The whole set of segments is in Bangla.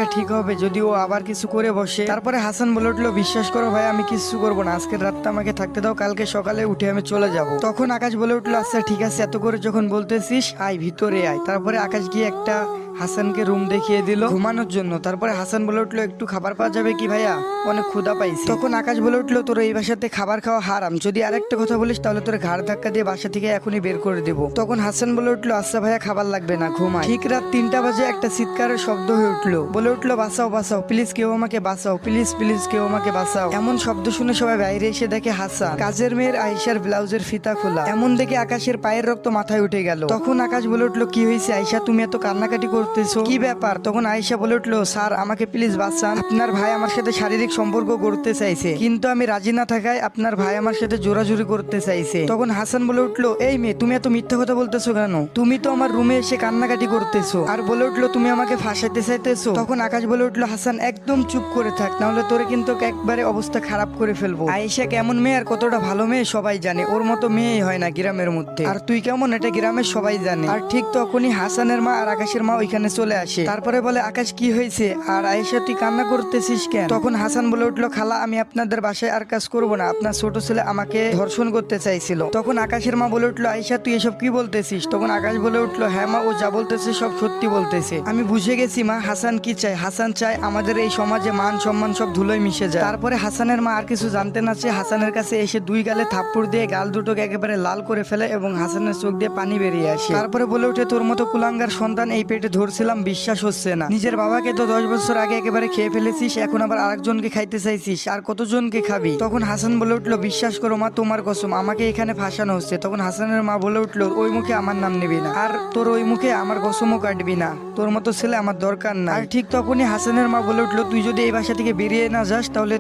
থাকা ঠিক হবে যদি ও আবার কিছু করে বসে। তারপরে হাসান বলে উঠলো, বিশ্বাস করো ভাই আমি কিছু করবো না, আজকের রাতটা আমাকে থাকতে দাও, কালকে সকালে উঠে আমি চলে যাব। তখন আকাশ বলে উঠলো, আচ্ছা ঠিক আছে, এত করে যখন বলতেছিস আয় ভিতরে আয়। তারপরে আকাশ গিয়ে একটা হাসানকে রুম দেখিয়ে দিল ঘুমানোর জন্য। তারপরে হাসান বলে উঠলো, একটু খাবার পাওয়া যাবে কি ভাইয়া, অনেক ক্ষুধা পাইছি। তখন আকাশ বলে উঠলো, তোর এই বাসাতে খাবার খাওয়া হারাম, যদি আরেকটা কথা বলিস তাহলে তোর ঘাড় ধাক্কা দিয়ে বাসা থেকে এখনই বের করে দেবো। তখন হাসান বলে উঠলো, আচ্ছা ভাইয়া খাবার লাগবে না, ঘুমাই। ঠিক রাত 3টা বাজে একটা চিৎকারের শব্দ হয়ে উঠলো, বলে উঠলো, বাঁচাও বাঁচাও প্লিজ, কেউ আমাকে বাঁচাও, প্লিজ প্লিজ কেউ আমাকে বাঁচাও। এমন শব্দ শুনে সবাই বাইরে এসে দেখে হাসান কাজের মেয়ের আয়েশার ব্লাউজের ফিতা খোলা। এমন দেখে আকাশের পায়ের রক্ত মাথায় উঠে গেল। তখন আকাশ বলে উঠলো, কি হয়েছে আয়েশা, তুমি এত কান্নাকাটি করতেছো, কি ব্যাপার? তখন আয়েশা বলে উঠলো, স্যার আমাকে প্লিজ বাঁচান, আপনার ভাই আমার সাথে শারীরিক সম্পর্ক করতে চাইছে, কিন্তু আমি রাজি না থাকায় আপনার ভাই আমার সাথে জোরাজুরি করতে চাইছে। তখন হাসান বলে উঠলো, এই মেয়ে তুমি এত মিথ্যা কথা বলতেছো কেন? তুমি তো আমার রুমে এসে কান্নাকাটি করতেছো। আর বলে উঠলো, তুমি আমাকে ফাঁসাইতে চাইতেছো। তখন আকাশ বলে উঠলো, হাসান একদম চুপ করে থাক, নাহলে তোরে কিন্তু একবারে অবস্থা খারাপ করে ফেলবো। আয়েশা কেমন মেয়ে আর কতটা ভালো মেয়ে সবাই জানে, ওর মতো মেয়েই হয় না গ্রামের মধ্যে, আর তুই কেমন এটা গ্রামের সবাই জানে। আর ঠিক তখনই হাসানের মা আর আকাশের মা ওইখানে চলে আসে। তারপরে বলে, আকাশ কি হয়েছে, আর আয়েশা তুই কান্না করতেছিস কেন? তখন হাসান বলে উঠলো, খালা আমি আপনাদের বাসায় আর কাজ করবো না, আপনার ছোট ছেলে আমাকে ধর্ষণ করতে চাইছিল। তখন আকাশের মা বলে উঠলো, আয়েশা তুই এসব কি বলতেছিস? তখন আকাশ বলে উঠলো, হ্যাঁ মা, ও যা বলতেছে সব সত্যি বলতেছে, আমি বুঝে গেছি মা। হাসান কি চায়? হাসান চায় আমাদের এই সমাজে মান সম্মান সব ধুলোয় মিশে যায়। তারপরে হাসানের মা আর কিছু জানতে না চেয়ে হাসানের কাছে এসে 2 গালে থাপ্পড় দিয়ে গাল দুটোকে একেবারে লাল করে ফেলে এবং হাসানের চোখ দিয়ে পানি বেরিয়ে আসে। তারপরে বলে উঠে, তোর মতো কুলাঙ্গার সন্তান এই পেটে ধরছিলাম, বিশ্বাস হচ্ছে না, নিজের বাবাকে তো 10 বছর আগে একেবারে খেয়ে ফেলেছিস, এখন আবার আরেকজনকে খাইতে চাইছিস, আর কতজনকে খাবি? তখন হাসান বলে উঠলো, বিশ্বাস করো মা, তোমার কসম আমাকে এখানে ফাঁসানো হচ্ছে। তখন হাসানের মা বলে উঠলো, ওই মুখে আমার নাম নিবি না, আর তোর ওই মুখে আমার কসমও কাটবি না, তোর মতো ছেলে আমার দরকার না। আর ঠিক তখনই হাসানের মা বলে উঠলো, তুই যদি এই বাসা থেকে বেরিয়ে না যাস তাহলে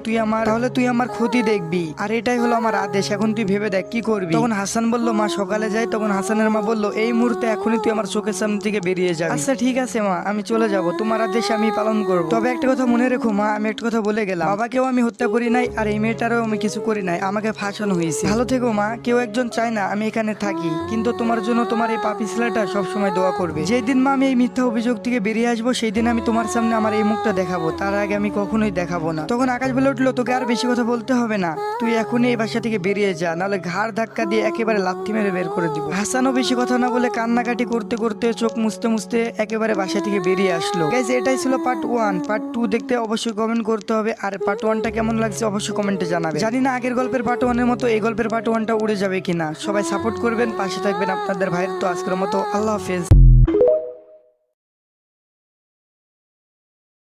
তুই আমার ক্ষতি দেখবি, আর এটাই হলো আমার আদেশ, এখন তুই ভেবে দেখ কি করবি। তখন হাসান বলল, মা সকালে যাই। তখন হাসানের মা বলল, এই মুহূর্তে এখনই তুই আমার চোখের সামনে থেকে বেরিয়ে যাবি। আচ্ছা ঠিক আছে মা, আমি চলে যাব, তোমার আদেশ আমি পালন করব। তবে একটা কথা মনে রেখো মা, আমি একটা কথা বলে গেলাম, বাবাকেও আমি হত্যা করি নাই, আর এই মেয়েটারও আমি কিছু করি নাই, আমাকে ফাঁসানো হয়েছে। ভালো থেকো মা, কেউ একজন চায় না আমি এখানে থাকি, কিন্তু তোমার জন্য তোমার এই পাপি ছেলেটা সবসময় দোয়া করবে। যেই দিন মা আমি এই মিথ্যা অভিযোগ থেকে বেরিয়ে আসবো, সেই দিন আমি তোমার সামনে আমার এই মুখটা দেখাবো, তার আগে আমি কখনোই দেখাবো না। তখন আকাশ বলে উঠলো, তোকে আর বেশি কথা বলতে হবে না, তুই এখনই এই বাসা থেকে বেরিয়ে যা, নাহলে ঘাড় ধাক্কা দিয়ে একেবারে লাথি মেরে বের করে দিব। হাসানও বেশি কথা না বলে কান্নাকাটি করতে করতে চোখ মুছতে মুছতে একেবারে বাসা থেকে বেরিয়ে আসলো। গাইস এটাই ছিল পার্ট 1। পার্ট 2 দেখতে অবশ্যই কমেন্ট করতে হবে, আর পার্ট 1টা কেমন লাগছে অবশ্যই কমেন্টে জানাবে। জানি না আগের গল্পের পার্ট 1 এর মতো এই গল্পের পার্ট 1টা উড়ে যাবে কিনা। সবাই সাপোর্ট করবেন, পাশে থাকবেন আপনাদের ভাইয়ের। তো আজকের মতো আল্লাহ হাফেজ।